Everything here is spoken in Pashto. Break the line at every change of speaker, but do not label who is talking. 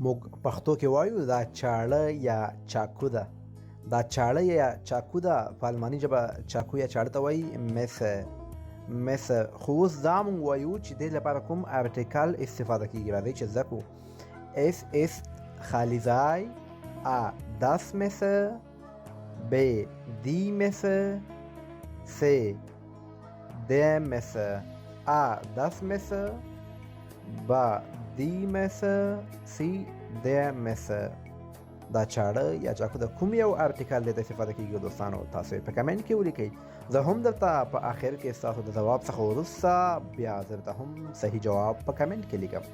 موږ پښتو کې وایو دا چاړه یا چاقو ده. دا چاړه یا چاقو ده، په الماني ژبه چاقو یا چاړه ته وایي messer. خو اوس دا موږ وایو چې دې لپاره کوم ارټیکل استفاده کیږي. راځئ چې زده کړو. Es ist خالي ځای. A das Messer. B die Messer. C der Messer. A das Messer. B die Messer. C der Messer. دا چاړه یا چاقو د کوم یو ارټیکل د استفاده کیږي دوستانو؟ تاسو په کمنټ کې ولیکئ. زه هم درته په آخر کې ستاسو د ځواب څخه وروسته بیا درته هم صحیح جواب په کمنټ کې لیکم.